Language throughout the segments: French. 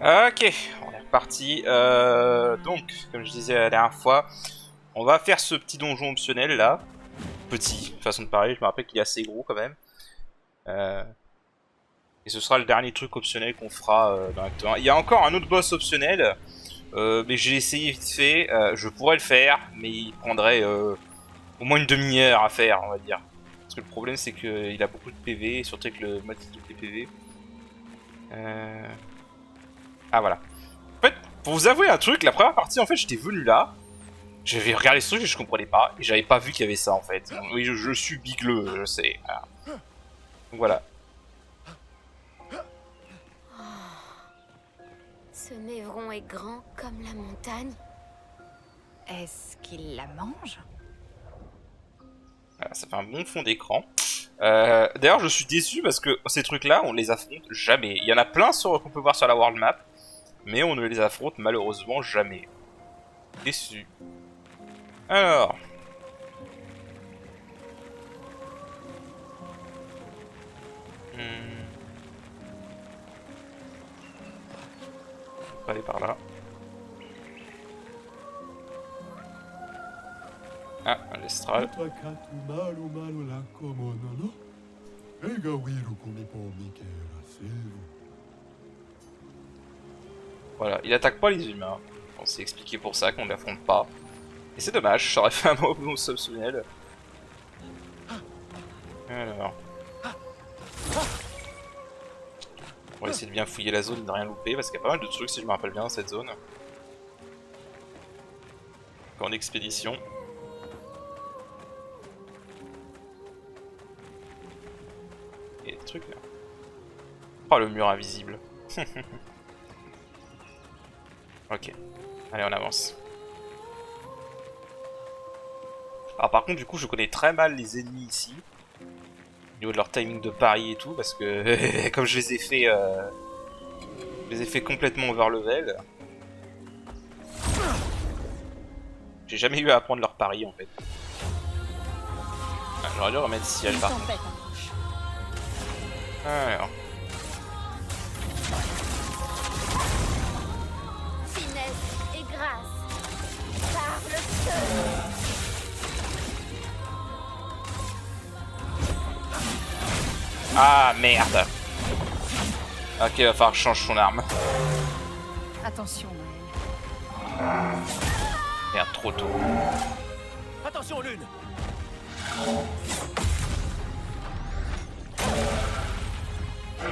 Ok, on est reparti. Donc, comme je disais la dernière fois, on va faire ce petit donjon optionnel là. Petit, façon de parler, je me rappelle qu'il est assez gros quand même. Euh, et ce sera le dernier truc optionnel qu'on fera dans l'acte 1. Il y a encore un autre boss optionnel, mais j'ai essayé vite fait. Je pourrais le faire, mais il prendrait au moins une demi-heure à faire, on va dire. Parce que le problème c'est qu'il a beaucoup de PV, surtout avec le mode qui double les PV. Ah voilà. En fait, pour vous avouer un truc, la première partie, en fait, j'étais venu là, j'avais regardé ce truc et je comprenais pas, et j'avais pas vu qu'il y avait ça en fait. Oui, je suis bigleux, je sais. Voilà. Donc voilà. Ce névron est grand comme la montagne. Est-ce qu'il la mange? Voilà, ça fait un bon fond d'écran. D'ailleurs, je suis déçu parce que ces trucs-là, on les affronte jamais. Il y en a plein qu'on peut voir sur la world map, mais on ne les affronte malheureusement jamais. Déçu. Alors. On va aller par là. Ah, un Lestral. Voilà, il attaque pas les humains. On s'est expliqué pour ça qu'on ne l'affronte pas. Et c'est dommage, ça aurait fait un moment optionnel. Alors. On va essayer de bien fouiller la zone et de rien louper parce qu'il y a pas mal de trucs si je me rappelle bien dans cette zone. En expédition. Il y a des trucs là. Oh, le mur invisible. Ok. Allez, on avance. Alors par contre, du coup, je connais très mal les ennemis ici. Au niveau de leur timing de pari et tout, parce que comme je les ai fait complètement overlevel. J'ai jamais eu à apprendre leur pari en fait. Ah, j'aurais dû remettre ciel par contre. Alors. Finesse et grâce. Par le feu. Ah merde. Ok, il va falloir que je change son arme. Attention, Maël. Merde, trop tôt. Attention, Lune!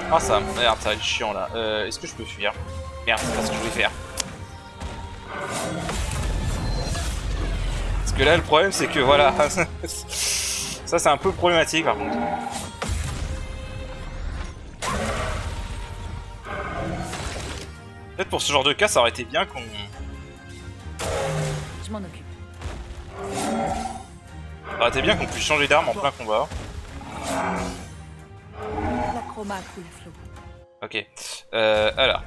Ah ça, merde, ça va être chiant là. Est-ce que je peux fuir? Merde, c'est pas ce que je voulais faire. Parce que là, le problème, c'est que voilà. Ça, c'est un peu problématique par contre. Peut-être pour ce genre de cas, ça aurait été bien qu'on... Je m'en occupe. Ça aurait été bien qu'on puisse changer d'arme en plein combat. La chroma coule à flot. Ok. Alors.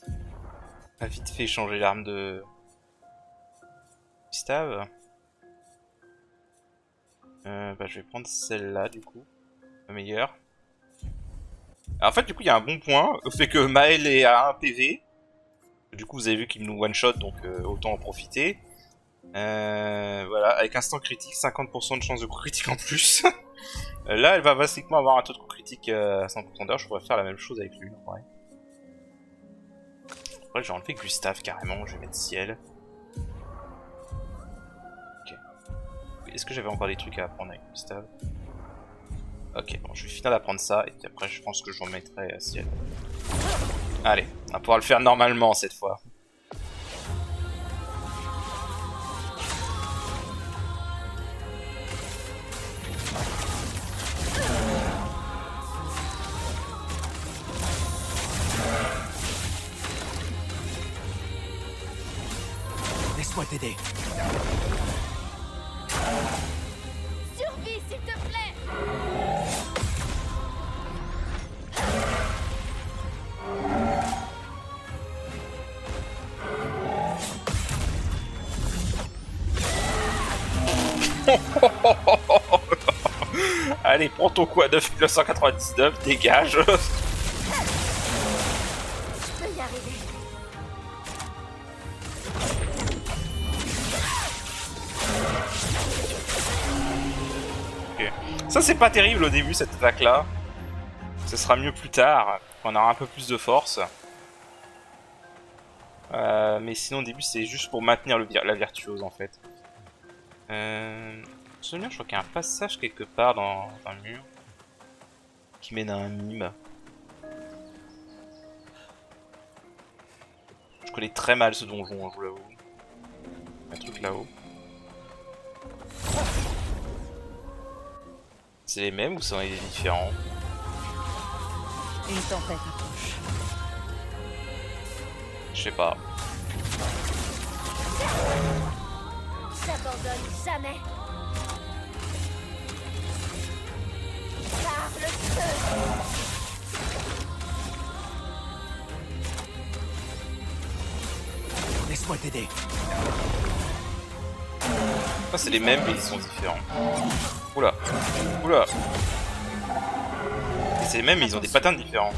On va vite fait changer l'arme de... Gustave. Bah, je vais prendre celle-là du coup. La meilleure. Alors, en fait, du coup, il y a un bon point. Le fait que Maël est à 1 PV. Du coup, vous avez vu qu'il nous one-shot, donc autant en profiter. Voilà, avec instant critique, 50% de chance de coup critique en plus. Là, elle va basiquement avoir un taux de coup critique à 100% d'heure. Je pourrais faire la même chose avec lui, en vrai. Après, je vais enlever Gustave carrément. Je vais mettre ciel. Ok. Est-ce que j'avais encore des trucs à apprendre avec Gustave? Ok, bon, je vais finir d'apprendre ça. Et puis après, je pense que je remettrai ciel. Allez, on va pouvoir le faire normalement cette fois. Laisse-moi t'aider. Survie, s'il te plaît. Allez, prends ton coup à 9 1999, dégage. Je peux y arriver. Ça c'est pas terrible au début cette attaque là. Ce sera mieux plus tard, quand on aura un peu plus de force. Mais sinon au début c'est juste pour maintenir la virtuose en fait. Souvenir, je crois qu'il y a un passage quelque part dans un mur qui mène à un mime. Je connais très mal ce donjon, je vous l'avoue. Un truc là-haut. C'est les mêmes ou c'est différents? Une tempête approche. Je sais pas. J'abandonne jamais. Par le feu. Laisse-moi t'aider. Ah, c'est les mêmes mais ils sont différents. Oula. Oula. Et c'est les mêmes mais ils ont des patterns différents.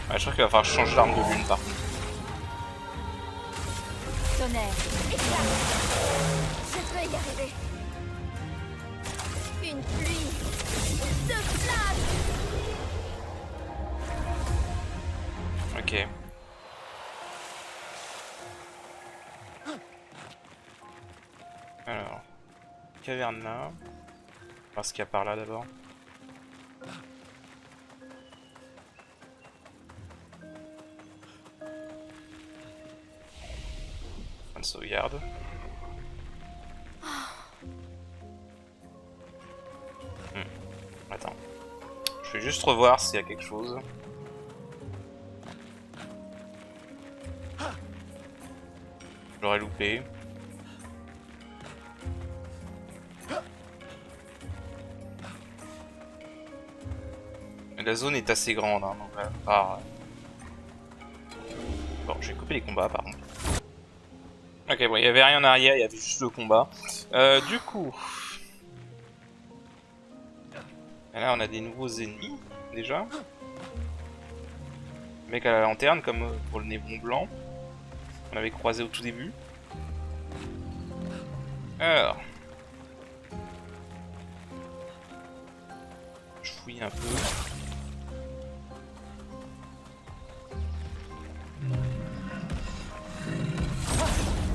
Ouais, je crois qu'il va falloir changer l'arme de lune par contre. Tonnerre. Éclat. Je peux y arriver. Une pluie de flammes. Ok. Alors. Caverne là. On va voir ce qu'il y a par là d'abord. Point de sauvegarde. Attends. Je vais juste revoir s'il y a quelque chose. J'aurais loupé. La zone est assez grande, hein, donc bon, je vais couper les combats par contre. Ok, bon, il n'y avait rien en arrière, il y avait juste le combat. Du coup... Et là, on a des nouveaux ennemis, déjà. Le mec à la lanterne, comme pour le névron blanc. On avait croisé au tout début. Alors... Je fouille un peu.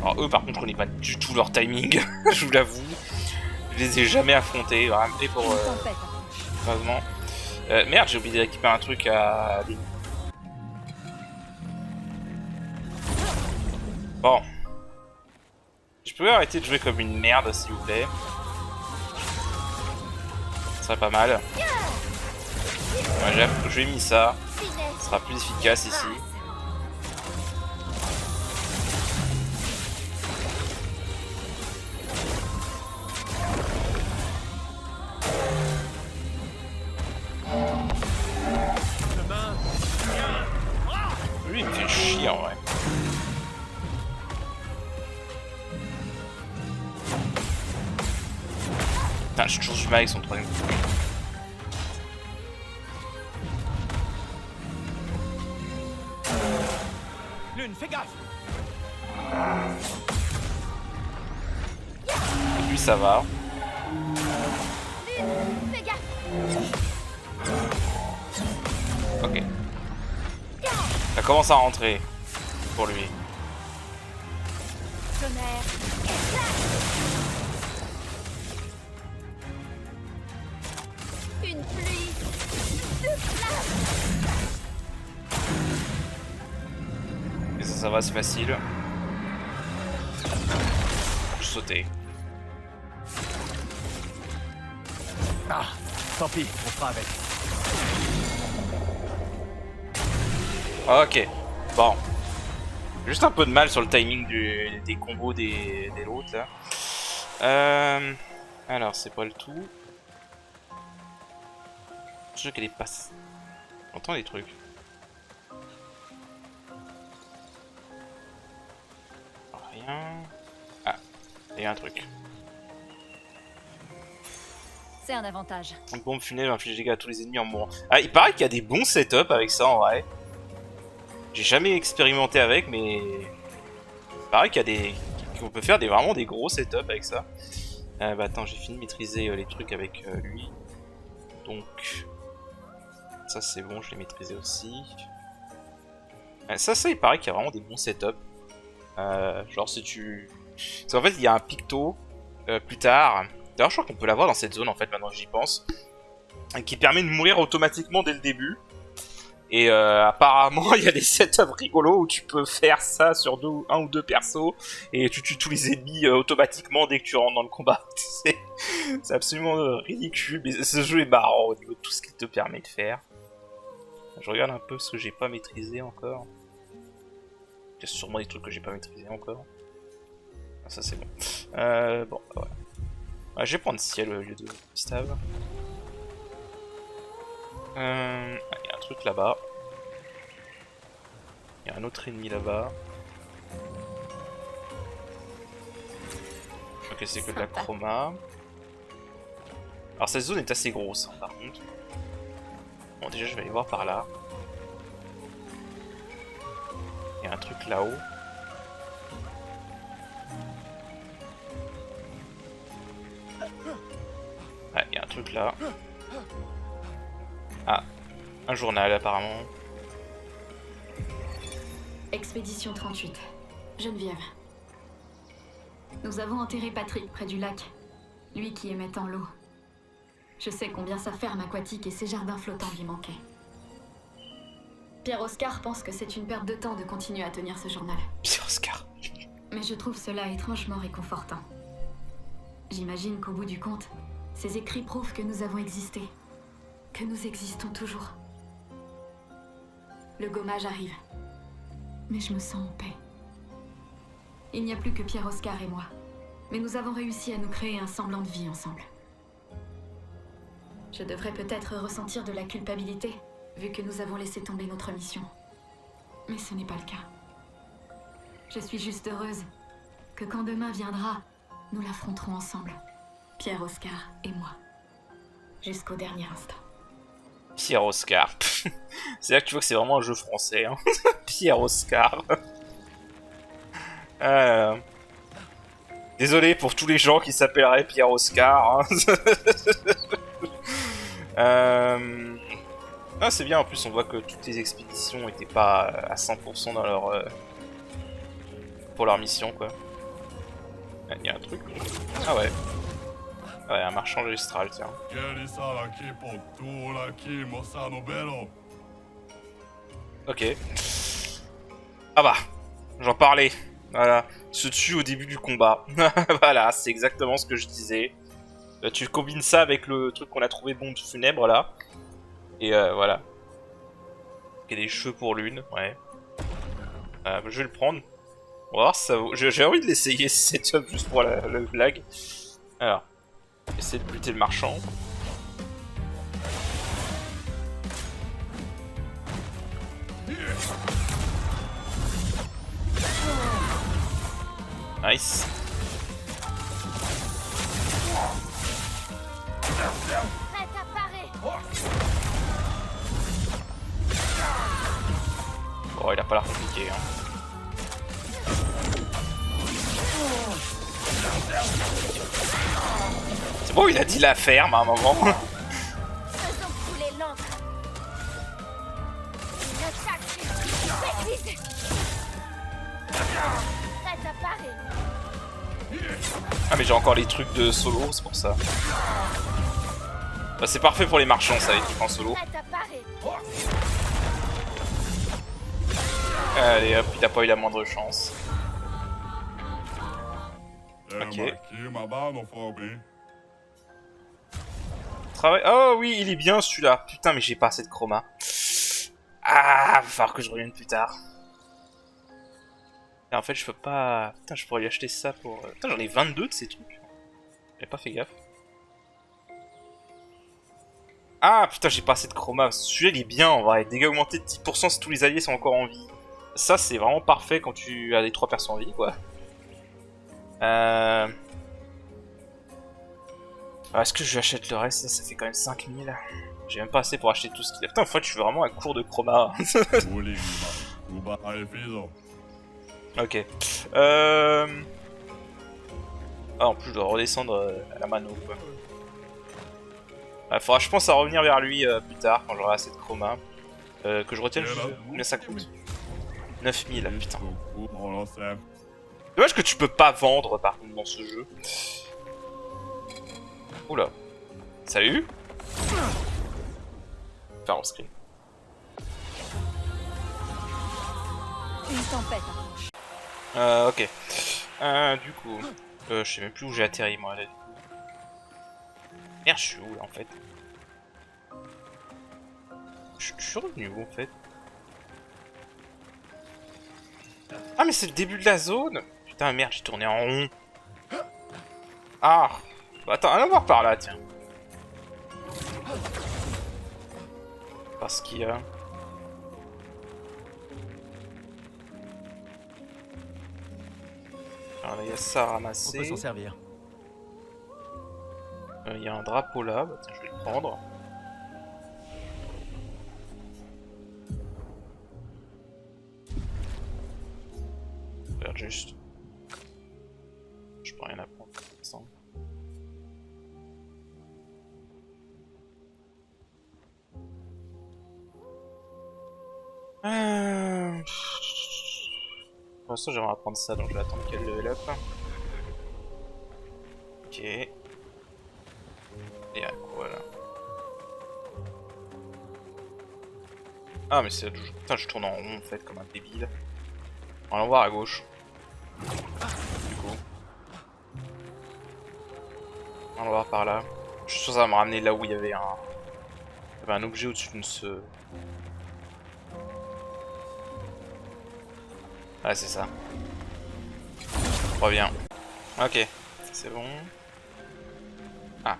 Alors eux par contre je connais pas du tout leur timing, je vous l'avoue. Je les ai jamais affrontés, vraiment pour Une tempête approche. heureusement. Merde, j'ai oublié de récupérer un truc à... Bon. Je peux arrêter de jouer comme une merde s'il vous plaît. Ce serait pas mal. Ouais, j'ai mis ça. Ce sera plus efficace ici. Lui il me fait chier en vrai. Putain, j'ai toujours du mal avec son troisième coup. Lune, fais gaffe. Lui ça va. Fais gaffe. Ok. Ça commence à rentrer pour lui. Tonnerre. Éclat. Une pluie de flammes. Et ça va, c'est facile. Je sautais. Ah, tant pis, on fera avec. Ok, bon. Juste un peu de mal sur le timing des combos des l'autre là. Alors, c'est pas le tout. Je sais qu'elle est pas... J'entends des trucs. Rien. Ah, il y a un truc. C'est un avantage. Une bombe funèbre inflige des dégâts à tous les ennemis en mourant. Ah, il paraît qu'il y a des bons setups avec ça en vrai. J'ai jamais expérimenté avec, mais... Il paraît qu'il y a des... qu'on peut faire vraiment des gros setups avec ça. Bah attends, j'ai fini de maîtriser les trucs avec lui. Donc... Ça c'est bon, je l'ai maîtrisé aussi. Ça, il paraît qu'il y a vraiment des bons setups. Genre si tu... Parce qu'en fait, il y a un picto plus tard. D'ailleurs, je crois qu'on peut l'avoir dans cette zone en fait, maintenant que j'y pense. Qui permet de mourir automatiquement dès le début. Et apparemment, il y a des setups rigolos où tu peux faire ça sur un ou deux persos. Et tu tues tous les ennemis automatiquement dès que tu rentres dans le combat. C'est absolument ridicule. Mais ce jeu est marrant au niveau de tout ce qu'il te permet de faire. Je regarde un peu ce que j'ai pas maîtrisé encore. Il y a sûrement des trucs que j'ai pas maîtrisé encore. Ah, ça c'est bon. Bon, voilà. Ouais, je vais prendre ciel au lieu de stave. Il y a un truc là-bas. Il y a un autre ennemi là-bas. Ok, c'est que de la chroma. Alors cette zone est assez grosse, hein, par contre. Bon, déjà je vais aller voir par là. Il y a un truc là-haut. Ouais, il y a un truc là. Ah, un journal apparemment. Expédition 38. Geneviève. Nous avons enterré Patrick près du lac. Lui qui aimait tant l'eau. Je sais combien sa ferme aquatique et ses jardins flottants lui manquaient. Pierre-Oscar pense que c'est une perte de temps de continuer à tenir ce journal. Pierre-Oscar. Mais je trouve cela étrangement réconfortant. J'imagine qu'au bout du compte, ces écrits prouvent que nous avons existé. Que nous existons toujours. Le gommage arrive. Mais je me sens en paix. Il n'y a plus que Pierre-Oscar et moi. Mais nous avons réussi à nous créer un semblant de vie ensemble. Je devrais peut-être ressentir de la culpabilité, vu que nous avons laissé tomber notre mission. Mais ce n'est pas le cas. Je suis juste heureuse que quand demain viendra, nous l'affronterons ensemble. Pierre-Oscar et moi. Jusqu'au dernier instant. Pierre-Oscar. C'est là que tu vois que c'est vraiment un jeu français. Hein. Pierre-Oscar. Désolé pour tous les gens qui s'appelleraient Pierre-Oscar. Hein. Ah, c'est bien, en plus on voit que toutes les expéditions n'étaient pas à 100% dans leur... pour leur mission quoi. Il y a un truc. Ah ouais. Ouais, un marchand magistral, tiens. Ok. Ah bah, j'en parlais. Voilà, se tue au début du combat. Voilà, c'est exactement ce que je disais. Tu combines ça avec le truc qu'on a trouvé bombe funèbre là. Et voilà. Il y a des cheveux pour l'une, ouais. Je vais le prendre. On va voir si ça vaut. J'ai envie de l'essayer ce setup juste pour la blague. Alors, essayer de buter le marchand. Nice. Prête à parer. Oh, il a pas l'air compliqué, hein. C'est bon, il a dit la ferme à un moment. Faisons couler l'encre. Le sac. Maîtrise. Prête à parer. Ah mais j'ai encore les trucs de solo, c'est pour ça. Bah, c'est parfait pour les marchands ça, les trucs en solo. Prête à parer. Allez hop, il a pas eu la moindre chance. Ok. Travail. Oh oui, il est bien celui-là. Putain, mais j'ai pas assez de chroma. Ah, va falloir que je revienne plus tard. Et en fait, je peux pas... Putain, je pourrais lui acheter ça pour... Putain, j'en ai 22 de ces trucs. J'ai pas fait gaffe. Ah, putain, j'ai pas assez de chroma. Celui-là, il est bien, en vrai. Dégâts augmentés de 10% si tous les alliés sont encore en vie. Ça, c'est vraiment parfait quand tu as les 3 persos en vie, quoi. Alors, est-ce que je lui achète le reste? Ça fait quand même 5000. J'ai même pas assez pour acheter tout ce qu'il a. Putain, en fait, je suis vraiment un cours de chroma. Ok. Ah, en plus, je dois redescendre à la mano, quoi. Faudra, je pense, à revenir vers lui plus tard, quand j'aurai assez de chroma. Que je retienne combien ça coûte. 9000, putain. Dommage que tu peux pas vendre, par contre, dans ce jeu. Oula. Salut. Enfin, on screen. Une tempête. Ok. Du coup, je sais même plus où j'ai atterri moi là. Merde, je suis où là en fait? Je suis revenu où en fait? Ah mais c'est le début de la zone. Putain merde, j'ai tourné en rond. Ah. Bah, attends, allons voir par là, tiens. Parce qu'il y a... Alors là, il y a ça à On ramasser. peut s'en servir. Il y a un drapeau là, bah, tiens, je vais le prendre. Regarde juste. Je peux rien apprendre, il me semble. Pour l'instant, j'aimerais apprendre ça, donc je vais attendre qu'elle level up. Ok. Et à quoi là? Ah, mais c'est toujours. Putain, je tourne en rond en fait, comme un débile. Allons voir à gauche. Du coup. Allons voir par là. Je suis sûr que ça va me ramener là où il y avait un objet au-dessus d'une ce. Ah, c'est ça. Reviens. Ok, c'est bon. Ah.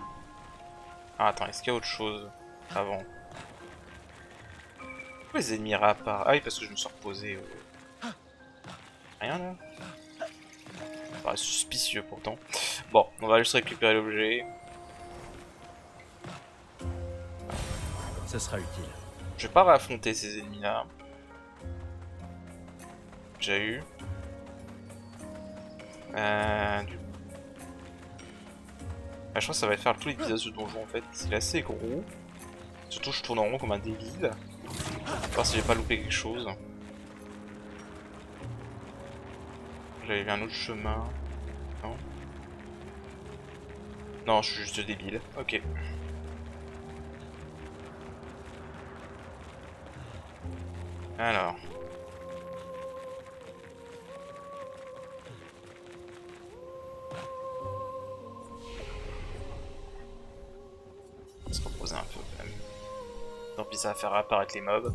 Ah, attends, est-ce qu'il y a autre chose avant? Pourquoi les ennemis réapparent? Ah oui, parce que je me suis reposé. Rien là? Ça paraît suspicieux pourtant. Bon, on va juste récupérer l'objet. Ce sera utile. Je vais pas réaffronter ces ennemis là. J'ai eu. Du coup. Ah, je pense que ça va faire tout l'épisode de donjon en fait. Il est assez gros. Surtout je tourne en rond comme un débile. Voir si j'ai pas loupé quelque chose. J'avais vu un autre chemin. Non. Non, je suis juste débile. Ok. Alors. On va se reposer un peu quand même. Tant pis, ça va faire apparaître les mobs.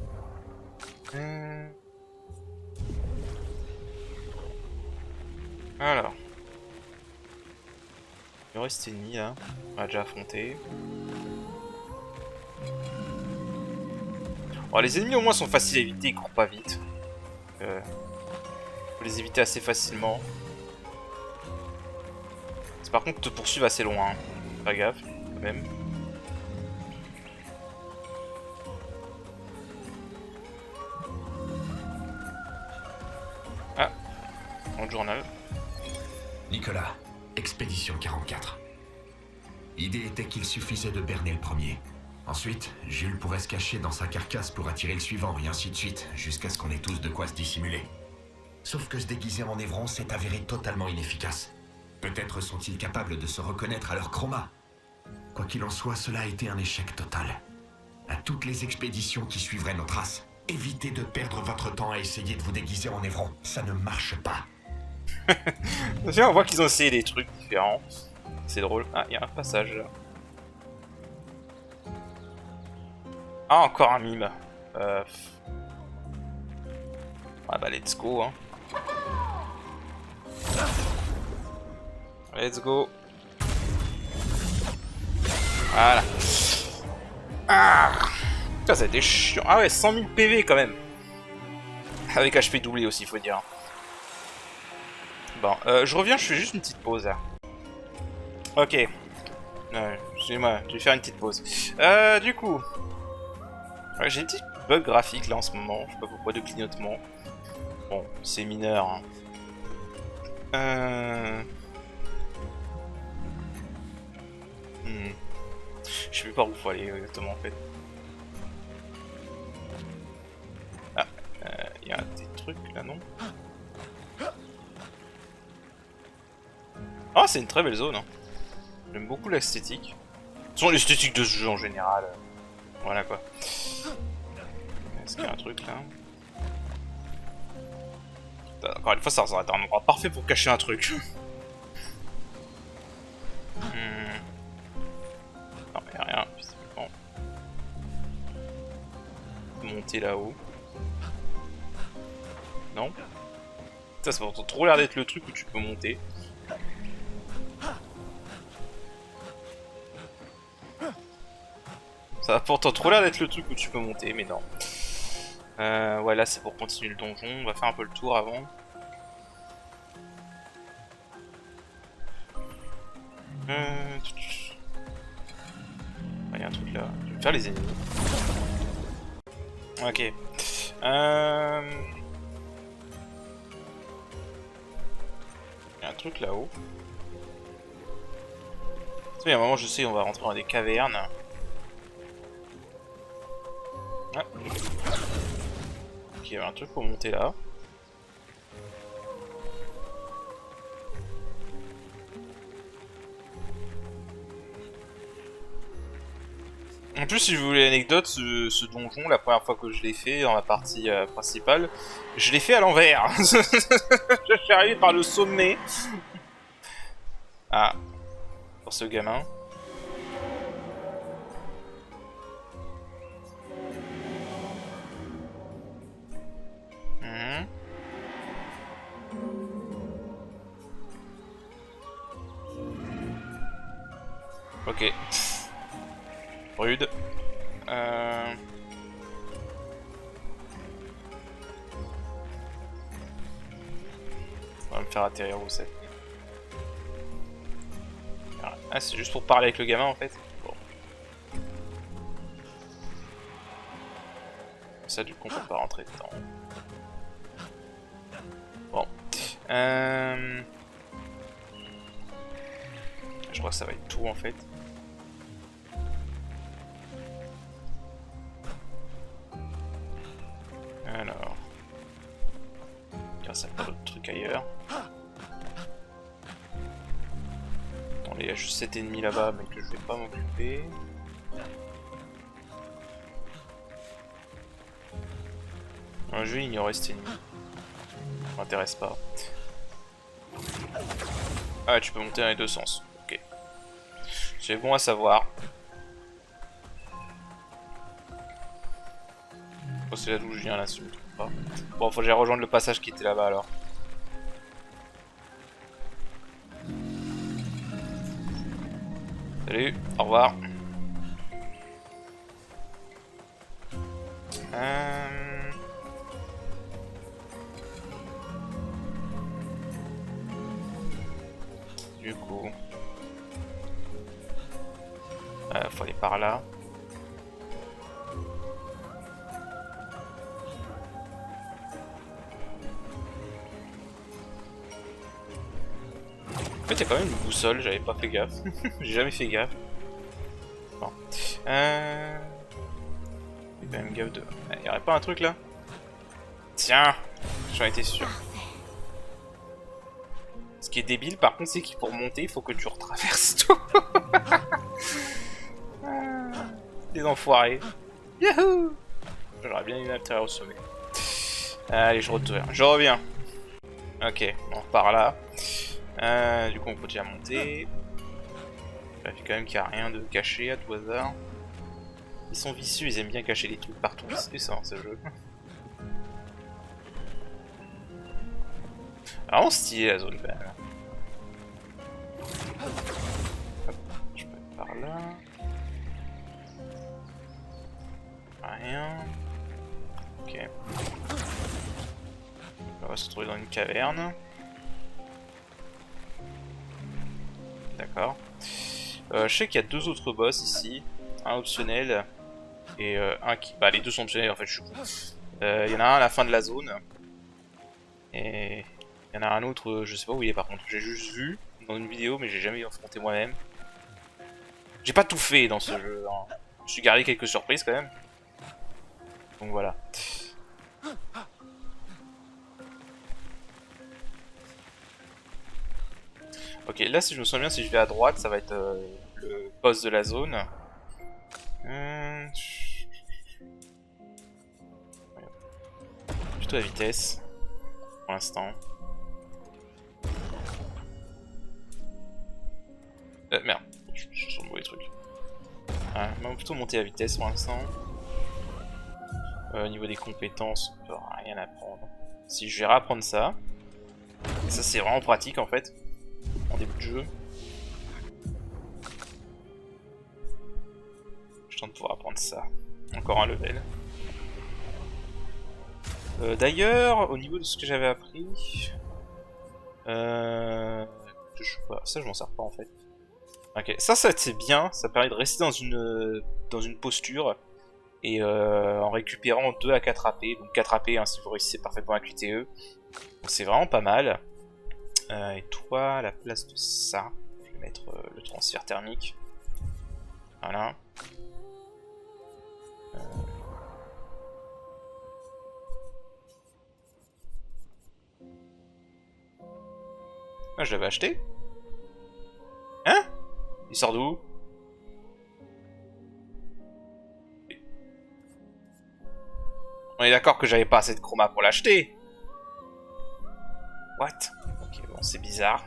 Alors. Le reste ennemi là. On va déjà affronter. Oh, les ennemis au moins sont faciles à éviter, ils courent pas vite. Faut les éviter assez facilement. C'est par contre te poursuivre assez loin. Hein. Pas gaffe, quand même. Ah, dans le journal. Nicolas, expédition 44. L'idée était qu'il suffisait de berner le premier. Ensuite, Jules pourrait se cacher dans sa carcasse pour attirer le suivant, et ainsi de suite, jusqu'à ce qu'on ait tous de quoi se dissimuler. Sauf que se déguiser en Évron s'est avéré totalement inefficace. Peut-être sont-ils capables de se reconnaître à leur chroma. Quoi qu'il en soit, cela a été un échec total. À toutes les expéditions qui suivraient nos traces, évitez de perdre votre temps à essayer de vous déguiser en Évron. Ça ne marche pas. On voit qu'ils ont essayé des trucs différents. C'est drôle. Ah, il y a un passage là. Ah, encore un mime. Ah bah, let's go, hein. Let's go. Voilà. Ah, putain, ça a été chiant. Ah ouais, 100 000 PV quand même. Avec HP doublé aussi, faut dire. Bon, je reviens, je fais juste une petite pause là. Ok. Ouais, excusez-moi, je vais faire une petite pause. Du coup... Ouais, j'ai un petit bug graphique là en ce moment, je sais pas pourquoi, de clignotement. Bon, c'est mineur. Hein. Je sais plus par où faut aller exactement en fait. Ah, y a des trucs là, non? Ah, c'est une très belle zone. Hein. J'aime beaucoup l'esthétique. Ce sont l'esthétique de ce jeu en général. Voilà quoi. Est-ce qu'il y a un truc là? Encore une fois, ça va être un endroit parfait pour cacher un truc. Non, y'a rien. Bon. Monter là-haut. Non. Ça pourtant trop l'air d'être le truc où tu peux monter. Ça a pourtant trop l'air d'être le truc où tu peux monter, mais non. Ouais, là c'est pour continuer le donjon. On va faire un peu le tour avant. Il y a un truc là. Je vais faire les ennemis. Ok. Il y a un truc là-haut. Il y a un moment, je sais, on va rentrer dans des cavernes. Ah. Ok, il y a un truc pour monter là. En plus, si vous voulez l'anecdote, ce donjon, la première fois que je l'ai fait dans la partie principale, je l'ai fait à l'envers. Je suis arrivé par le sommet. Ah, pour ce gamin. Ok. Rude. On va me faire atterrir où c'est. Ah, c'est juste pour parler avec le gamin en fait. Bon. Ça, du coup, on peut pas rentrer dedans. Bon. Je crois que ça va être tout en fait. Alors... ça pas d'autres trucs ailleurs. Attendez, il y a juste cet ennemi là-bas, mais que je vais pas m'occuper. Je vais ignorer cet ennemi. Ça m'intéresse pas. Ah, tu peux monter dans les deux sens. Ok. C'est bon à savoir. Oh, c'est là d'où je viens là, si je me trompe pas. Bon, faut que j'aille rejoindre le passage qui était là-bas alors. Salut, au revoir. Du coup... faut aller par là. En fait, il y a quand même une boussole, j'avais pas fait gaffe. J'ai jamais fait gaffe. Bon. Il y a quand même gaffe de... Il y aurait pas un truc là? Tiens, j'en étais sûr. Ce qui est débile par contre, c'est que pour monter, il faut que tu retraverses tout. Des enfoirés. Yahoo! J'aurais bien eu l'intérieur au sommet. Allez, je retourne. Je reviens. Ok, on repart là. Du coup, on continue à monter. Je vérifie quand même qu'il n'y a rien de caché à tout hasard. Ils sont vicieux, ils aiment bien cacher les trucs partout. C'est ça, ce jeu. Vraiment stylé la zone quand même. Hop, je peux être par là. Rien. Ok. On va se retrouver dans une caverne. D'accord. Je sais qu'il y a 2 autres boss ici, un optionnel et un qui... Bah les 2 sont optionnels en fait, je suis con. Il y en a un à la fin de la zone. Et il y en a un autre, je sais pas où il est par contre. J'ai juste vu dans une vidéo mais j'ai jamais affronté moi-même. J'ai pas tout fait dans ce jeu, hein. Je me suis gardé quelques surprises quand même. Donc voilà. Ok, là si je me souviens bien, si je vais à droite, ça va être le boss de la zone. Plutôt la vitesse, pour l'instant. Merde, je suis sur le mauvais truc. Ah, on va plutôt monter la vitesse pour l'instant. Au niveau des compétences, on peut rien apprendre. Si je vais réapprendre ça. Et ça c'est vraiment pratique en fait. En début de jeu. Je tente de pouvoir apprendre ça. Encore un level. D'ailleurs, au niveau de ce que j'avais appris... je sais pas, ça je m'en sers pas en fait. Ok, ça c'est bien, ça permet de rester dans une posture. Et en récupérant 2 à 4 AP, donc 4 AP hein, si vous réussissez parfaitement à QTE. Donc c'est vraiment pas mal. Et toi, à la place de ça, je vais mettre le transfert thermique. Voilà. Ah, je l'avais acheté? Hein? Il sort d'où? On est d'accord que j'avais pas assez de chroma pour l'acheter. What? Ok, bon, c'est bizarre.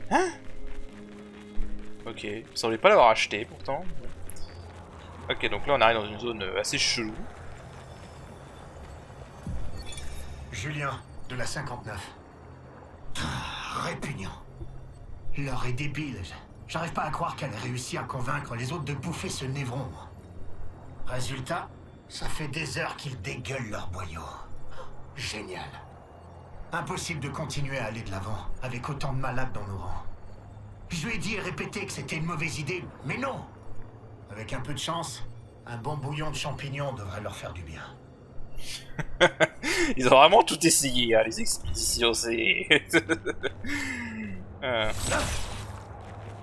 Hein? Ok, il semblait pas l'avoir acheté pourtant. Ok, donc là on arrive dans une zone assez chelou. Julien, de la 59. Répugnant. L'heure est débile. J'arrive pas à croire qu'elle ait réussi à convaincre les autres de bouffer ce névron. Résultat, ça fait des heures qu'ils dégueulent leur boyau. Génial. Impossible de continuer à aller de l'avant avec autant de malades dans nos rangs. Je lui ai dit et répété que c'était une mauvaise idée, mais non. Avec un peu de chance, un bon bouillon de champignons devrait leur faire du bien. Ils ont vraiment tout essayé, hein, les expéditions, c'est...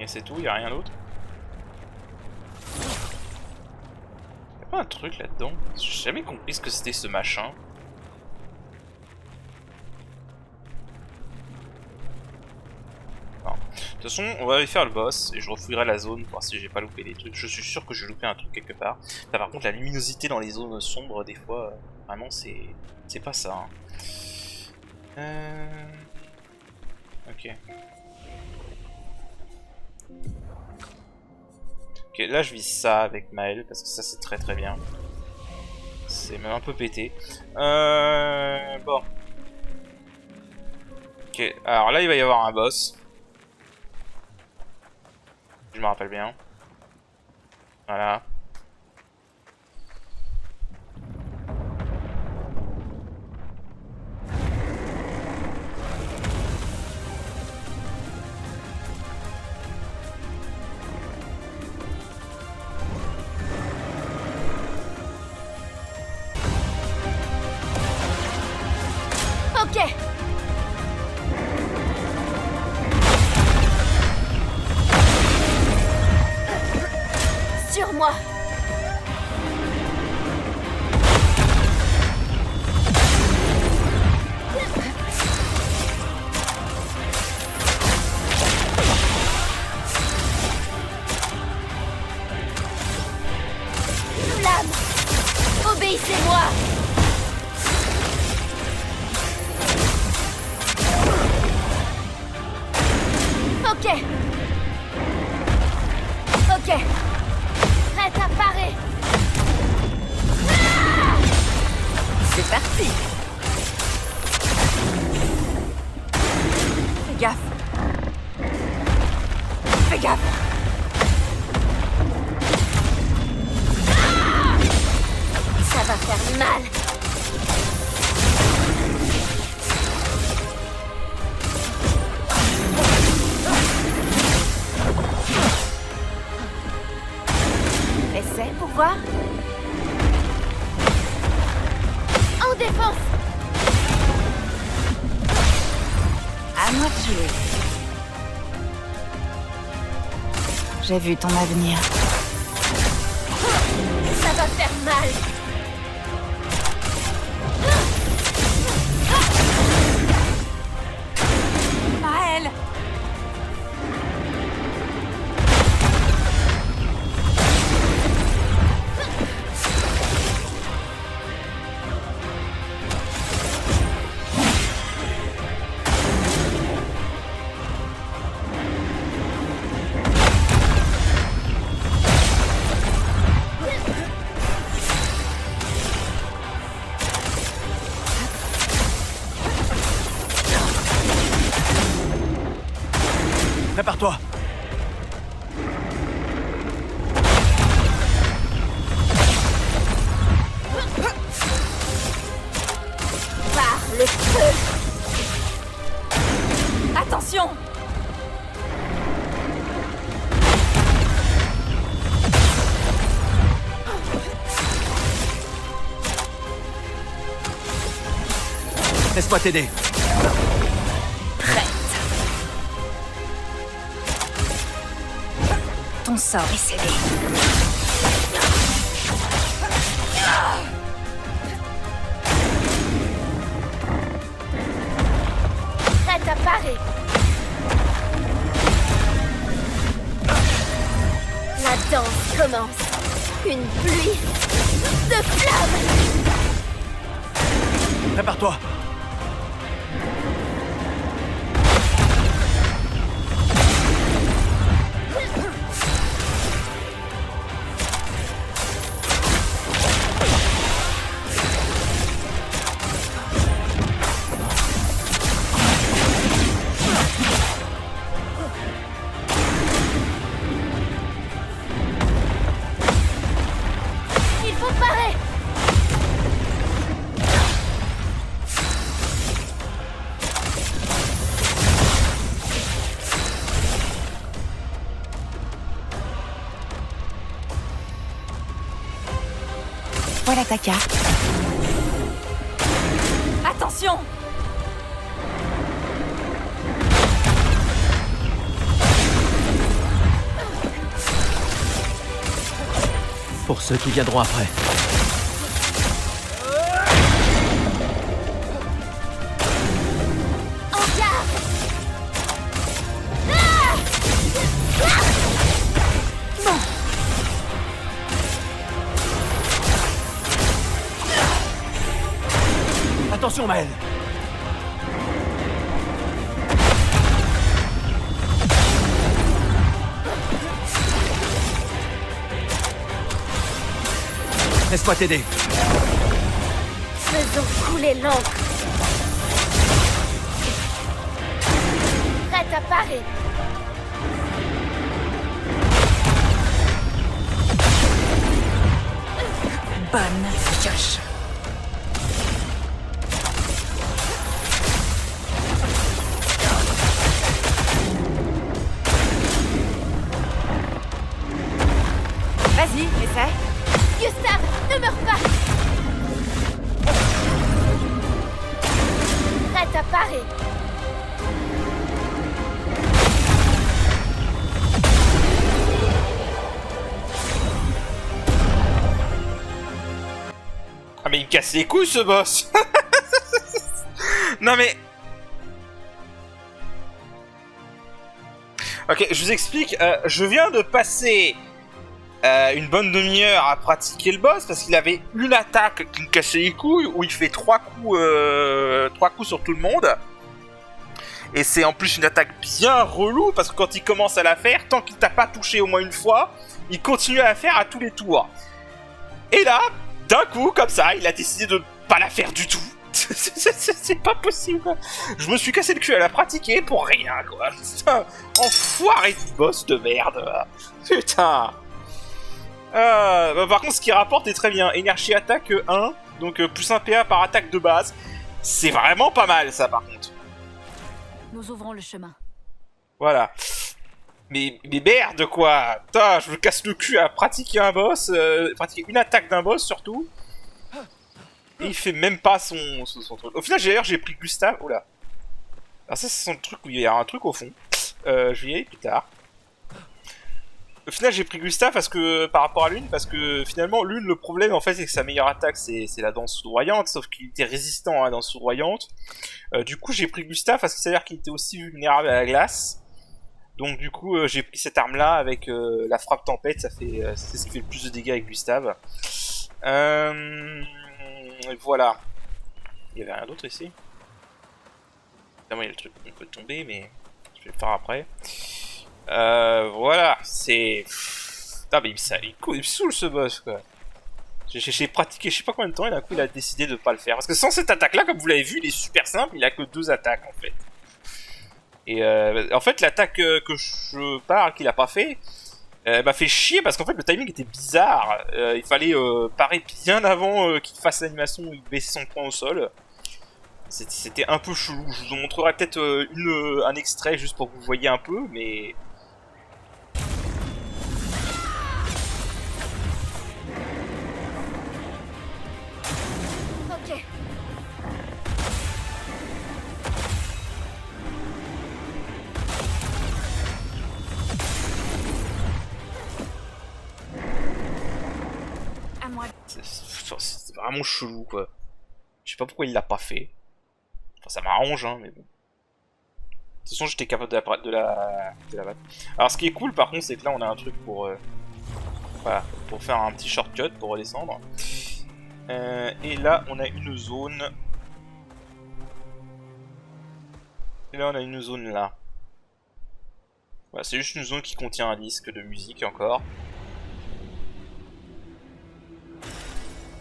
Et c'est tout, y'a rien d'autre. Y'a pas un truc là-dedans? J'ai jamais compris ce que c'était ce machin. De toute façon, on va aller faire le boss et je refouillerai la zone pour voir si j'ai pas loupé des trucs. Je suis sûr que j'ai loupé un truc quelque part. Là, par contre, la luminosité dans les zones sombres, des fois, vraiment, c'est pas ça. Hein. Ok. Ok, là je vise ça avec Maël parce que ça c'est très très bien. C'est même un peu pété. Bon. Ok, alors là il va y avoir un boss. Je me rappelle bien. Voilà. Ok. Sur moi. Flamme. Obéissez-moi. Ok. Ok. Prête à parer. C'est parti. Fais gaffe. Fais gaffe. Ça va faire mal. voir. En défense. À moi de jouer. J'ai vu ton avenir. Ça va faire mal. Maël! Prépare-toi. Par le feu. Attention! Laisse-moi t'aider. Ton sort est scellé. Prête à parer. La danse commence. Une pluie de flammes. Prépare-toi. Il faut parer. Voilà ta carte. Attention! Pour ceux qui viendront après. En garde. Attention, Maël. Laisse-moi t'aider. Faisons couler l'encre. Prête à parer. Bonne pioche. Vas-y, essaie. Gustave, ne meurs pas. Prête à parer. Ah mais il me casse les couilles ce boss. Non mais... Ok, je vous explique. Je viens de passer une bonne demi-heure à pratiquer le boss parce qu'il avait une attaque qui me cassait les couilles où il fait 3 coups sur tout le monde. Et c'est en plus une attaque bien relou parce que quand il commence à la faire, tant qu'il t'a pas touché au moins une fois, il continue à la faire à tous les tours. Et là, d'un coup, comme ça, il a décidé de pas la faire du tout. C'est pas possible. Je me suis cassé le cul à la pratiquer pour rien, quoi. Putain, enfoiré de boss de merde. Putain. Bah, par contre, ce qui rapporte est très bien. Énergie attaque 1, donc plus 1 PA par attaque de base. C'est vraiment pas mal, ça, par contre. Nous ouvrons le chemin. Voilà. Mais merde quoi. Putain, je me casse le cul à pratiquer un boss, pratiquer une attaque d'un boss surtout. Et il fait même pas son truc. Au final, d'ailleurs, j'ai pris Gustave. Oula. Alors ça, c'est son truc où il y a un truc au fond. Je vais y aller plus tard. Au final, j'ai pris Gustave parce que par rapport à Lune, parce que finalement, Lune, le problème en fait, c'est que sa meilleure attaque, c'est la danse soudoyante, sauf qu'il était résistant à la danse soudoyante. Du coup, j'ai pris Gustave parce qu'il s'avère qu'il était aussi vulnérable à la glace. Donc du coup, j'ai pris cette arme-là avec la frappe tempête. Ça fait, c'est ce qui fait le plus de dégâts avec Gustave. Voilà. Il y avait rien d'autre ici. Évidemment, il y a le truc qu'on peut tomber, mais je vais le faire après. Voilà, c'est... Putain, mais il me saoule ce boss, quoi. J'ai pratiqué je sais pas combien de temps et d'un coup il a décidé de pas le faire. Parce que sans cette attaque-là, comme vous l'avez vu, il est super simple, il a que 2 attaques en fait. Et en fait, l'attaque que je parle qu'il a pas fait, m'a fait chier parce qu'en fait le timing était bizarre. Il fallait parer bien avant qu'il fasse l'animation où il baisse son poing au sol. C'était un peu chelou. Je vous en montrerai peut-être un extrait juste pour que vous voyez un peu, mais... Ok. À moi. C'est vraiment chelou, quoi. Je sais pas pourquoi il l'a pas fait. Enfin, ça m'arrange, hein, mais bon. De toute façon, j'étais capable de la battre. Alors, ce qui est cool, par contre, c'est que là, on a un truc pour... voilà, pour faire un petit shortcut, pour redescendre. Et là, on a une zone... Et là, on a une zone là. Voilà, c'est juste une zone qui contient un disque de musique, encore.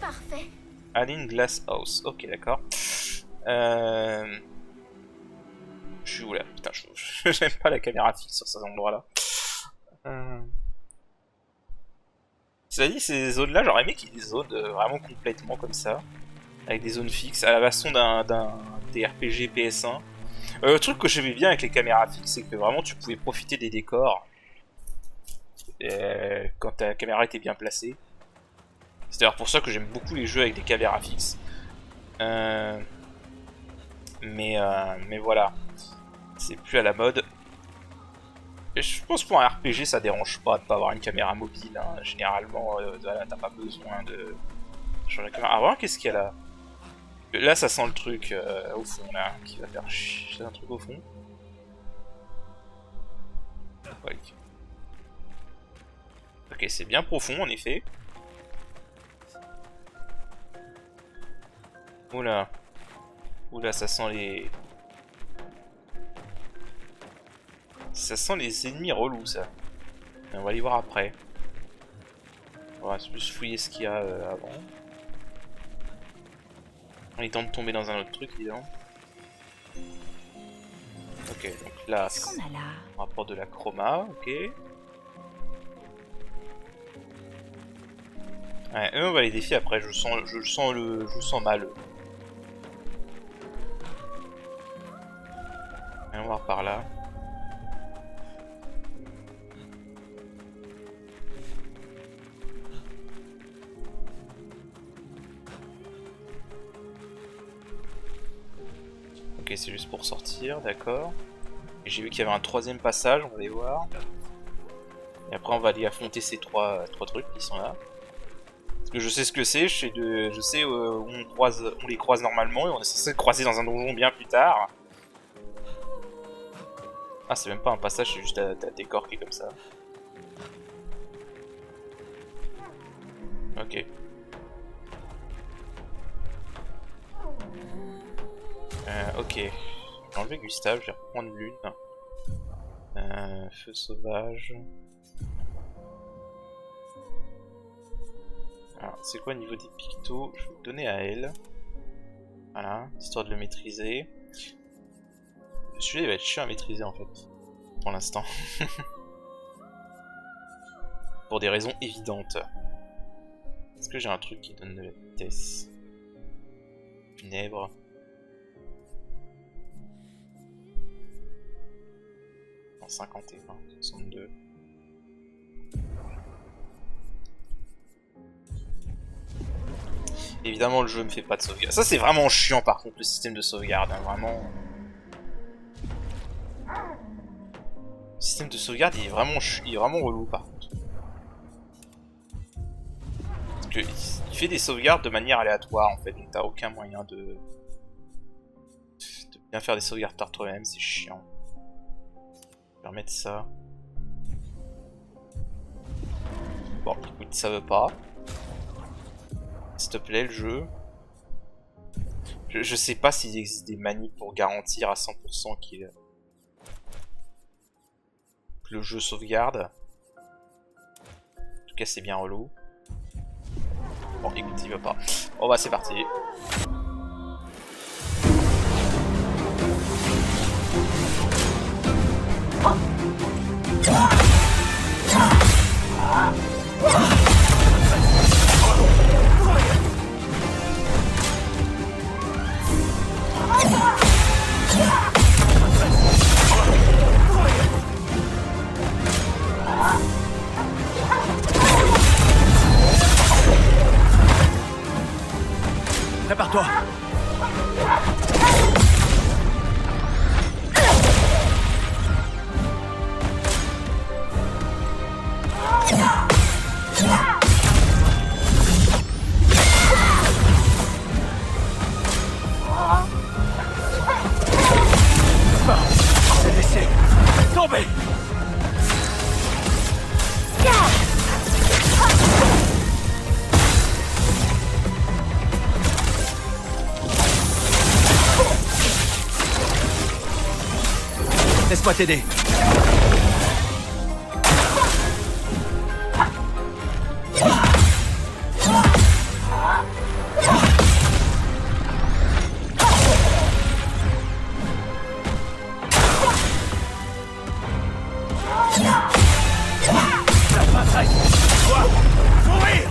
Parfait. Aline Glass House. Ok, d'accord. Je suis où là? Putain, j'aime pas la caméra fixe sur cet endroit-là. Cela dit, ces zones-là, j'aurais aimé qu'il y ait des zones vraiment complètement comme ça. Avec des zones fixes, à la façon des RPG PS1. Le truc que j'aimais bien avec les caméras fixes, c'est que vraiment tu pouvais profiter des décors. Quand ta caméra était bien placée. C'est d'ailleurs pour ça que j'aime beaucoup les jeux avec des caméras fixes. Mais voilà. C'est plus à la mode. Et je pense que pour un RPG ça dérange pas de pas avoir une caméra mobile. Hein. Généralement, t'as pas besoin de changer la caméra. Ah, voilà, qu'est-ce qu'il y a là? Là ça sent le truc au fond là, qui va faire chier. C'est un truc au fond. Ouais. Ok, c'est bien profond en effet. Oula. Oula, ça sent les... Ça sent les ennemis relous, ça. Et on va les voir après. On va plus fouiller ce qu'il y a avant. On est temps de tomber dans un autre truc, évidemment. Ok, donc là, Qu'est-ce qu'on a là? on rapporte de la chroma, ok. Ouais, eux, on va les défier après, je sens mal. Et on va voir par là. Ok, c'est juste pour sortir, d'accord. Et j'ai vu qu'il y avait un 3ème passage, on va aller voir. Et après on va aller affronter ces trois trucs qui sont là. Parce que je sais ce que c'est, je sais où on les croise normalement et on est censé les croiser dans un donjon bien plus tard. Ah, c'est même pas un passage, c'est juste un décor qui est comme ça. Ok. Ok. Je vais enlever Gustave, je vais reprendre Lune. Feu sauvage. Alors, c'est quoi au niveau des pictos? Je vais le donner à elle. Voilà, histoire de le maîtriser. Celui-là, il va être chiant à maîtriser en fait. Pour l'instant. Pour des raisons évidentes. Est-ce que j'ai un truc qui donne de la vitesse? Funèbre. 151, 62. Évidemment, le jeu me fait pas de sauvegarde. Ça, c'est vraiment chiant par contre, le système de sauvegarde. Hein, vraiment. Le système de sauvegarde, il est vraiment relou par contre. Parce que il fait des sauvegardes de manière aléatoire en fait, donc t'as aucun moyen de bien faire des sauvegardes par toi-même, c'est chiant. Je vais remettre ça. Bon, écoute, ça veut pas. S'il te plaît, le jeu. Je sais pas s'il existe des manies pour garantir à 100% que le jeu sauvegarde. En tout cas, c'est bien relou. Bon, écoute, il veut pas. Bon, bah, c'est parti. Prépare-toi. C'est laissé tomber. Laisse-moi t'aider. La bataille doit mourir.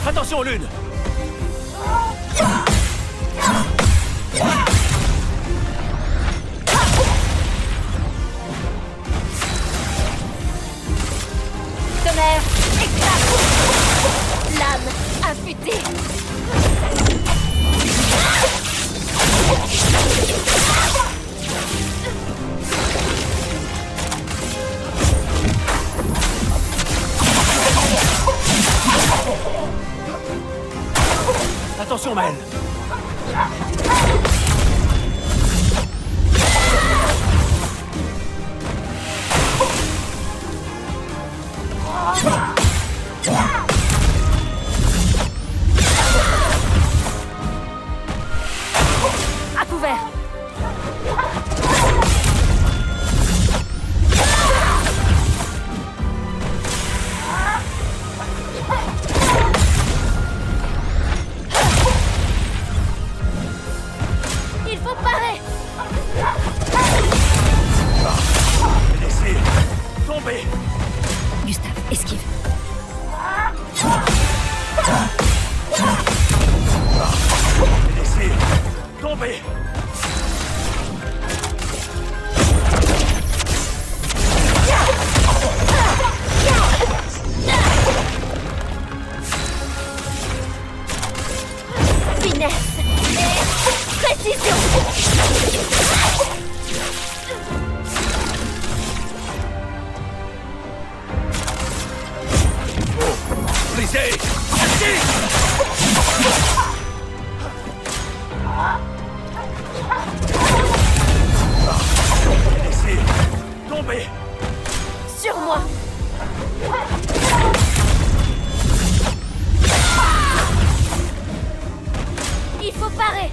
Attention, Lune! Tonnerre, éclate! Lame affûtée! Attention, Maël! À couvert! Il faut parer! Laissez tomber! Gustave, esquive. Laissez tomber! Finesse et précision! Brisez! Laissez tomber! Sur moi! Il faut parer!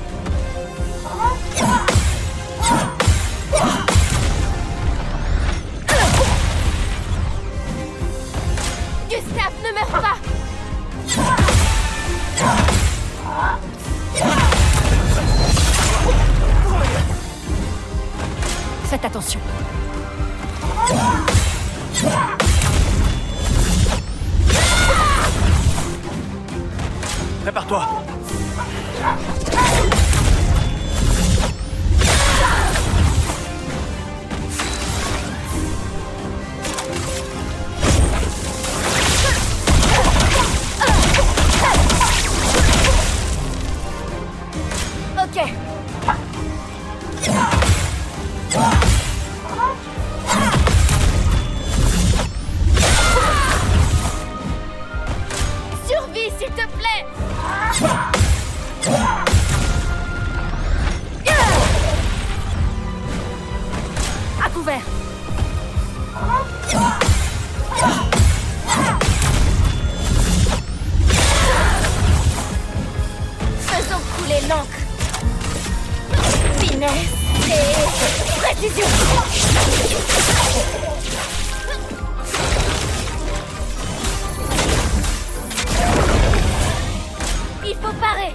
Prépare-toi. Ok. Survie, s'il te plaît. À couvert. Faisons couler l'encre. Finesse et précision. Il faut parer.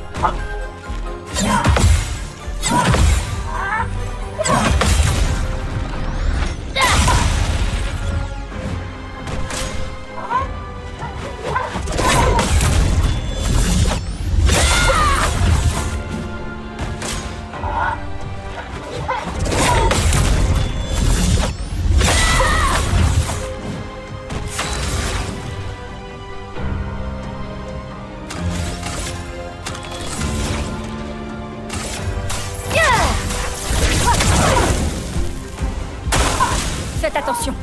Faites attention.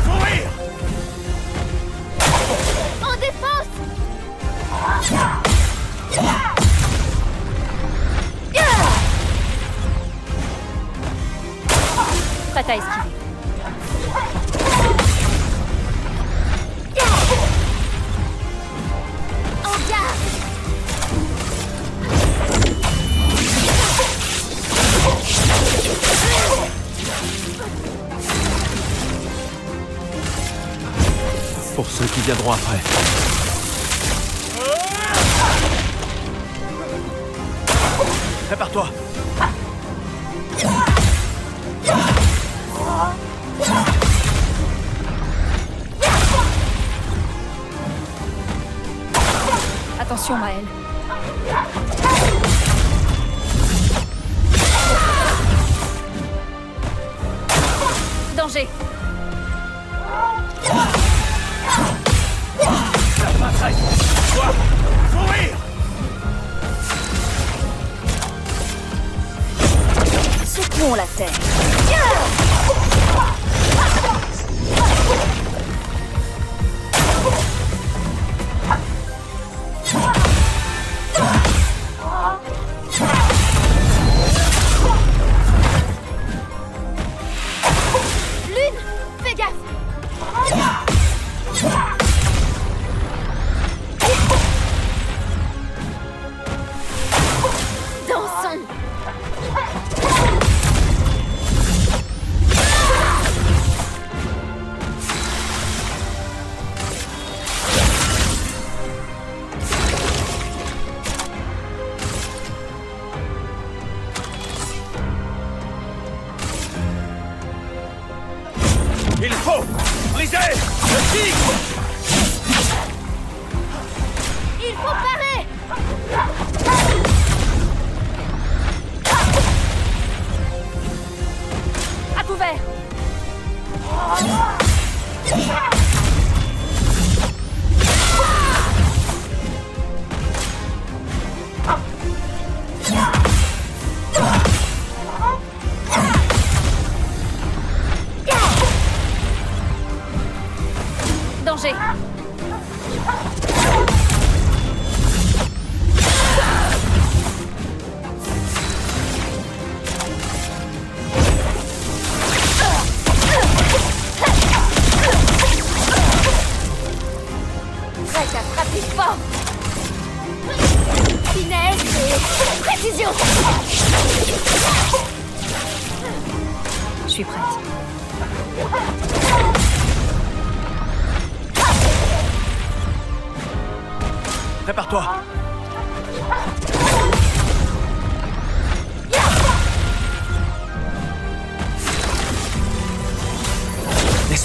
Courir! En défense. Prête à esquiver. En garde. Pour ceux qui viendront après. Prépare-toi. Attention, Maël. Danger. Toi! Courir! Secouons la terre. Lune, fais gaffe. Dansons. Il faut briser le tigre! Il faut parer. À couvert. Danger. Prête à frapper fort. Finesse et précision. Je suis prête. Prépare-toi.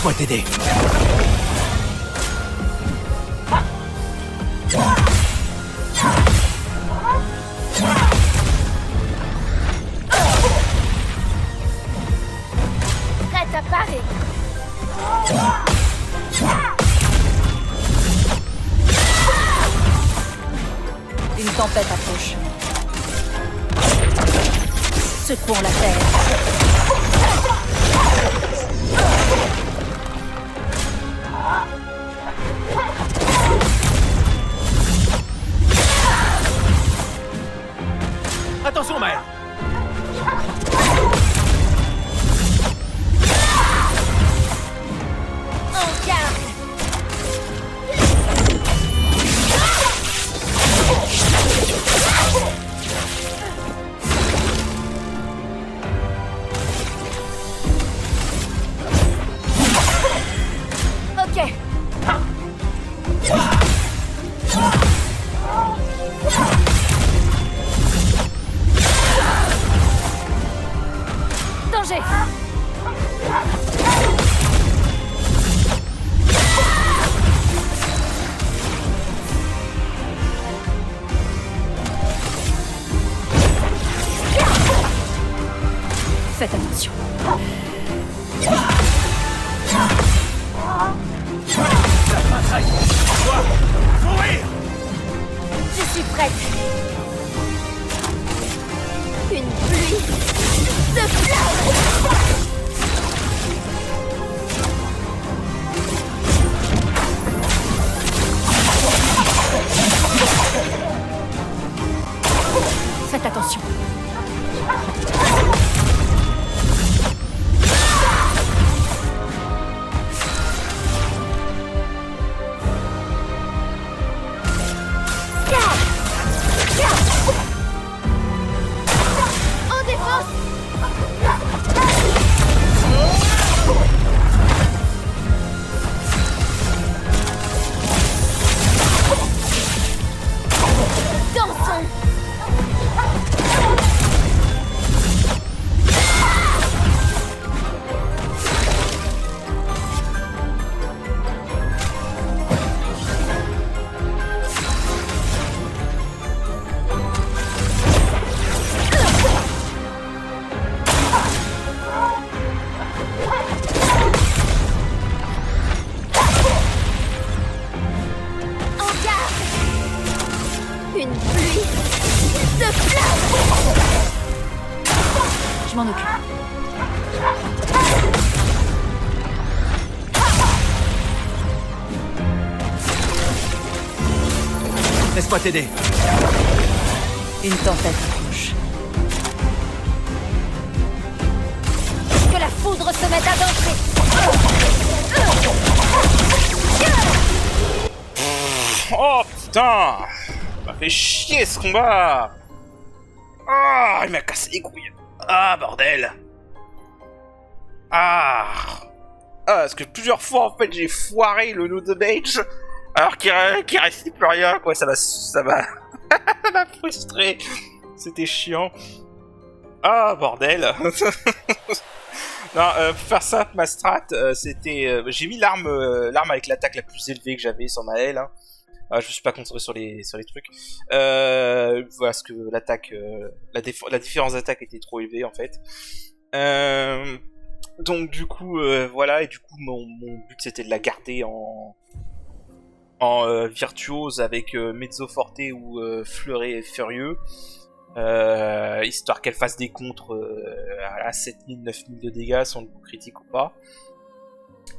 Laisse-moi t'aider. Prête à parer. Une tempête approche. Secouons la terre. Attention, Maël. En garde. Ok. Danger. Faites attention. Mourir. Je suis prête. Une pluie de flammes. Faites attention. En défense. Dansons. En garde. Une pluie de flammes. Je m'en occupe. Laisse-moi t'aider. Une tempête approche. Que la foudre se mette à danser. Oh putain! Ça m'a fait chier ce combat! Ah, il m'a cassé les couilles! Ah, bordel! Ah! Parce que plusieurs fois en fait j'ai foiré le No Damage alors qu'il restait plus rien, quoi, ça m'a ça m'a frustré. C'était chiant. Ah, bordel! Non, pour faire ça, ma strat, c'était... j'ai mis l'arme avec l'attaque la plus élevée que j'avais sur Maël. Hein. Je me suis pas concentré sur les trucs. Parce que l'attaque... la différence d'attaque était trop élevée, en fait. Donc, du coup, voilà. Et du coup, mon but, c'était de la garder en virtuose avec mezzo forte ou fleuret furieux. Histoire qu'elle fasse des contres à 7000, 9000 de dégâts sans le coup critique ou pas.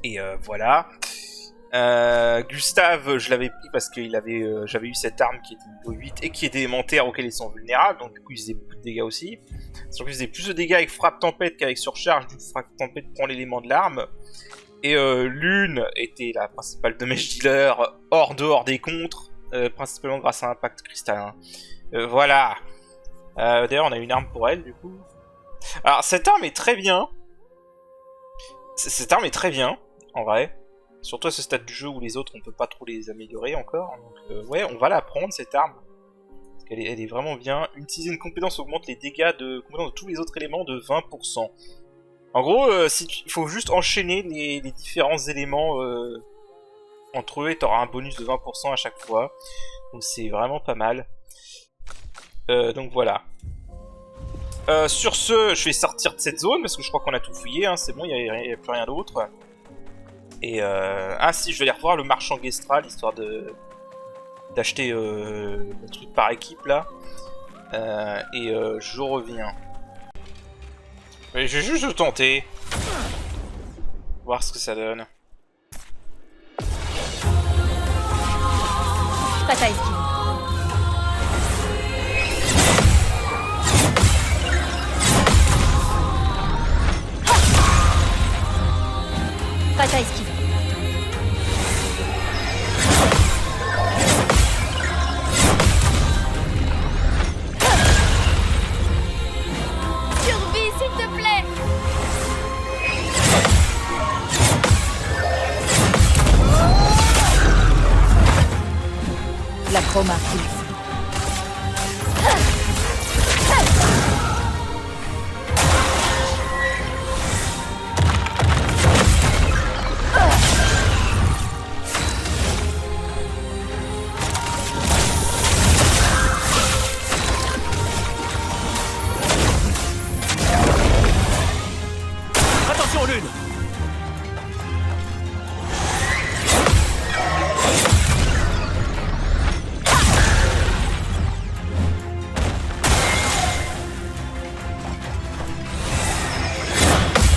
Et voilà. Gustave, je l'avais pris parce que j'avais eu cette arme qui était niveau 8 et qui est élémentaire auquel ils sont vulnérables, donc du coup il faisait beaucoup de dégâts aussi. Sauf qu'il faisait plus de dégâts avec frappe tempête qu'avec surcharge, du coup frappe tempête prend l'élément de l'arme. Et Lune était la principale damage dealer dehors des contres, principalement grâce à impact cristallin. Voilà. D'ailleurs, on a une arme pour elle, du coup. Alors, cette arme est très bien. Cette arme est très bien, en vrai. Surtout à ce stade du jeu où les autres, on peut pas trop les améliorer encore. Donc, ouais, on va la prendre, cette arme. Parce qu'elle elle est vraiment bien. Utiliser une compétence augmente les dégâts de compétence de tous les autres éléments de 20%. En gros, il faut juste enchaîner les différents éléments entre eux et t'auras un bonus de 20% à chaque fois. Donc c'est vraiment pas mal. Donc voilà. Sur ce, je vais sortir de cette zone parce que je crois qu'on a tout fouillé. Hein, c'est bon, il n'y a plus rien d'autre. Et ah si, je vais aller revoir le marchand Gestral histoire d'acheter le truc par équipe là. Je reviens. Mais je vais juste tenter. Voir ce que ça donne. Prête à esquiver. Prête à esquiver. Survie, s'il te plaît. La chroma pulse. Attention, Lune!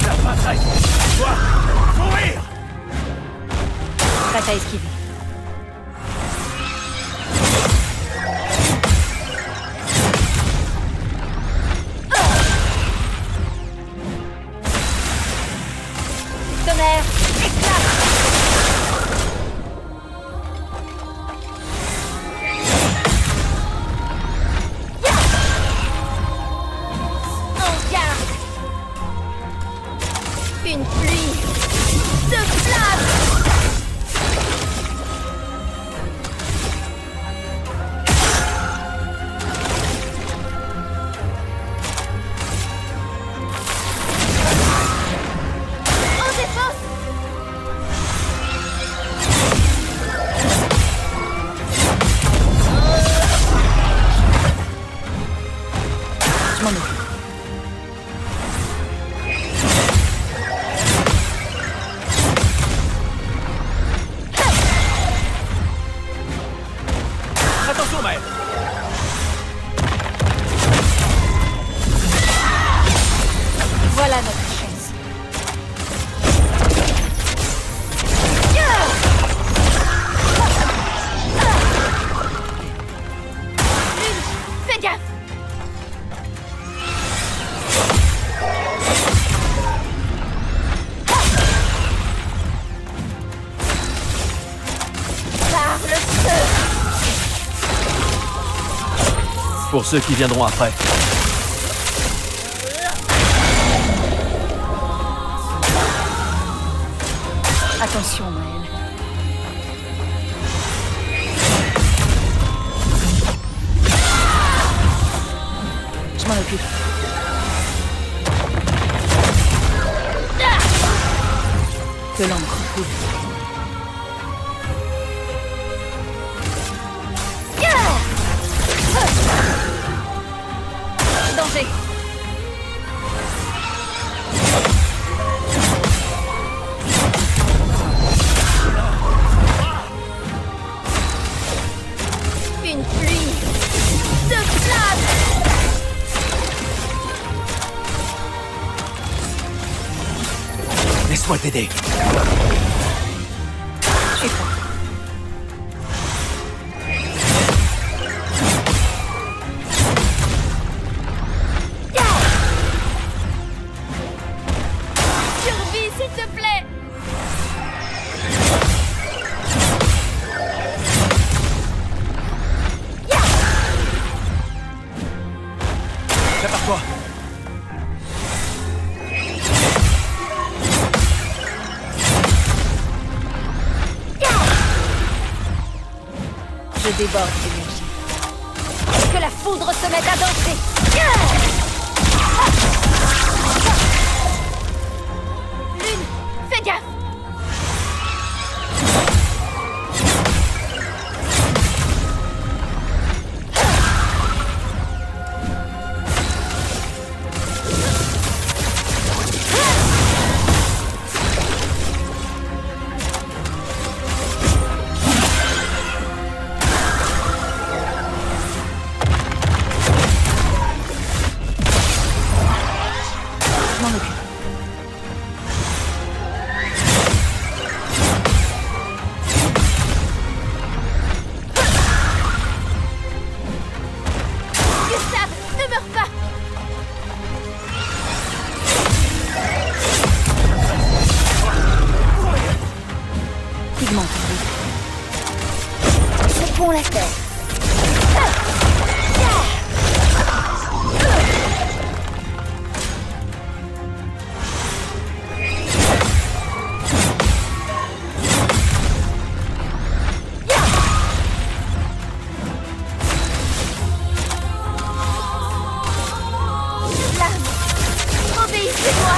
La bataille! Toi! Mourir! Prête à esquiver. Tonnerre, éclate. En garde. Une pluie de flammes. En défense. Je m'en occupe. Attention, Maël! Voilà notre chance. Fais gaffe. Par le feu. Pour ceux qui viendront après. Attention, Maël. Je m'en occupe. Que l'encre coule. Danger. Une pluie de flammes. Laisse-moi t'aider. Je suis prête. Survie, s'il te plaît. Prépare-toi. Je déborde d'énergie. Que la foudre se mette à danser. la terre. Obéissez-moi.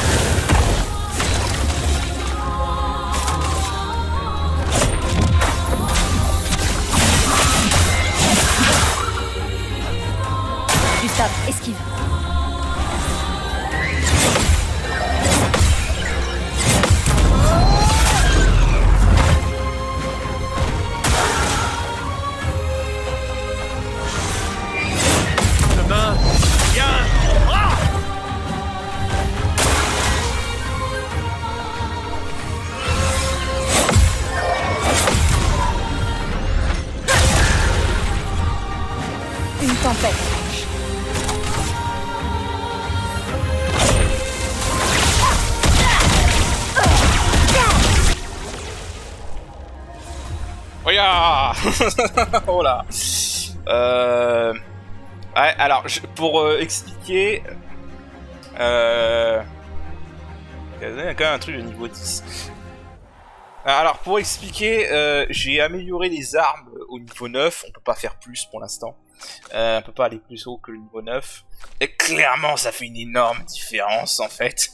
Gustave, esquive. Demain, viens. Ah! Une tempête. Oh ya. Oh là. Ouais, alors, pour expliquer... Il y a quand même un truc de niveau 10. Alors, pour expliquer, j'ai amélioré les armes au niveau 9. On peut pas faire plus pour l'instant. On peut pas aller plus haut que le niveau 9. Et clairement, ça fait une énorme différence, en fait.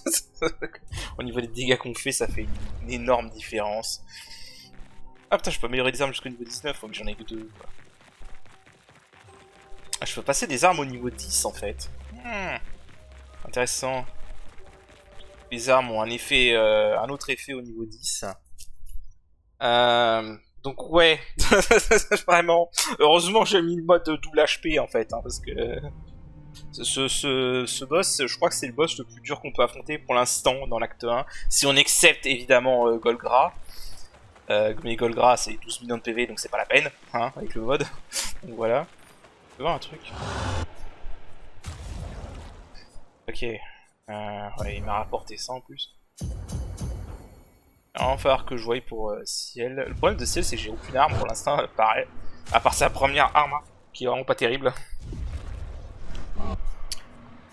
Au niveau des dégâts qu'on fait, ça fait une énorme différence. Ah putain, je peux améliorer les armes jusqu'au niveau 19, faut que j'en ai que 2. Ah, je peux passer des armes au niveau 10, en fait. Intéressant. Les armes ont un effet, un autre effet au niveau 10. Donc ouais, vraiment. Heureusement j'ai mis le mode double HP en fait, hein, parce que ce boss, je crois que c'est le boss le plus dur qu'on peut affronter pour l'instant dans l'acte 1. Si on accepte évidemment Golgra. Mais Golgra c'est 12 millions de PV donc c'est pas la peine, hein, avec le mode. Donc voilà. Je peux voir un truc. Ok. Ouais, il m'a rapporté ça en plus. Alors, il va falloir que je voie pour Ciel. Le problème de Ciel, c'est que j'ai aucune arme pour l'instant, pareil. À part sa première arme, qui est vraiment pas terrible.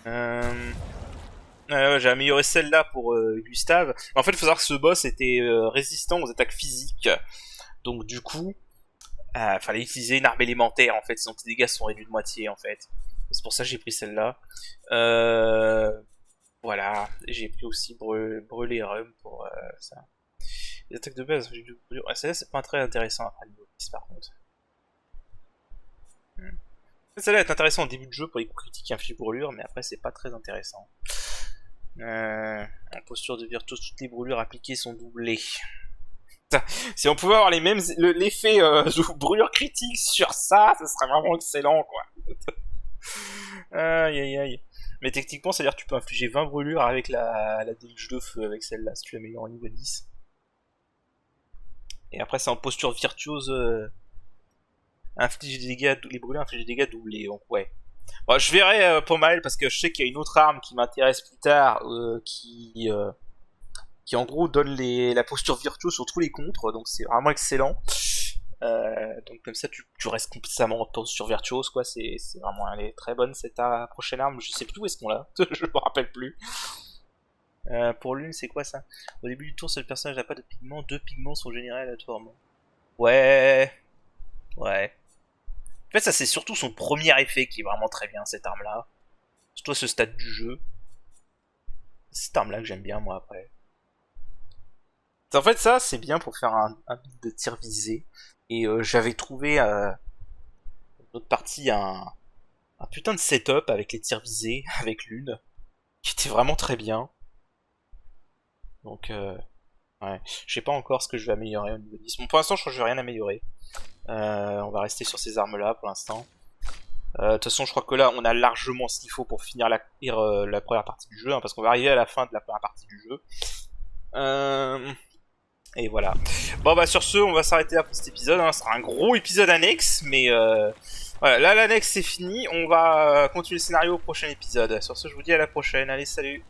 J'ai amélioré celle-là pour Gustave. En fait, il faut savoir que ce boss était résistant aux attaques physiques. Donc du coup, fallait utiliser une arme élémentaire, en fait. Sinon tes dégâts sont réduits de moitié, en fait. C'est pour ça que j'ai pris celle-là. Voilà. J'ai pris aussi brûler Rum pour ça. Les attaques de base, j'ai dû brûler. Celle-là, c'est pas très intéressant après le niveau 10 par contre. Celle-là est intéressante au début de jeu pour les coups critiques qui infligent brûlure, mais après, c'est pas très intéressant. En posture de Virtus, toutes les brûlures appliquées sont doublées. Si on pouvait avoir les mêmes l'effet brûlure critique sur ça, ça serait vraiment excellent, quoi. Aïe aïe aïe. Mais techniquement, c'est-à-dire que tu peux infliger 20 brûlures avec la déluge de feu avec celle-là, si tu l'améliores au niveau 10. Et après, c'est en posture virtuose. Inflige des dégâts, les brûlures infligent des dégâts doublés, donc ouais. Bon, je verrai pas mal, parce que je sais qu'il y a une autre arme qui m'intéresse plus tard, qui en gros donne la posture virtuose sur tous les contres, donc c'est vraiment excellent. Donc comme ça tu restes constamment en posture virtuose, quoi. C'est vraiment, elle est très bonne cette prochaine arme. Je sais plus où est-ce qu'on l'a, je me rappelle plus. Pour l'une, c'est quoi ça? Au début du tour, si le personnage n'a pas de pigments, 2 pigments sont générés aléatoirement. Ouais. En fait, ça c'est surtout son premier effet qui est vraiment très bien, cette arme-là. Surtout à ce stade du jeu. C'est cette arme-là que j'aime bien, moi, après. En fait, ça, c'est bien pour faire un build de tir visé. Et j'avais trouvé dans notre partie un putain de setup avec les tirs visés, avec l'une, qui était vraiment très bien. Donc, ouais, je sais pas encore ce que je vais améliorer au niveau 10. Bon, pour l'instant, je crois que je vais rien améliorer. On va rester sur ces armes-là pour l'instant. De toute façon, je crois que là, on a largement ce qu'il faut pour finir la première partie du jeu, hein, parce qu'on va arriver à la fin de la première partie du jeu. Et voilà. Bon bah sur ce, on va s'arrêter là pour cet épisode, hein. Ce sera un gros épisode annexe, mais voilà, là l'annexe c'est fini, on va continuer le scénario au prochain épisode. Sur ce, je vous dis à la prochaine, allez salut.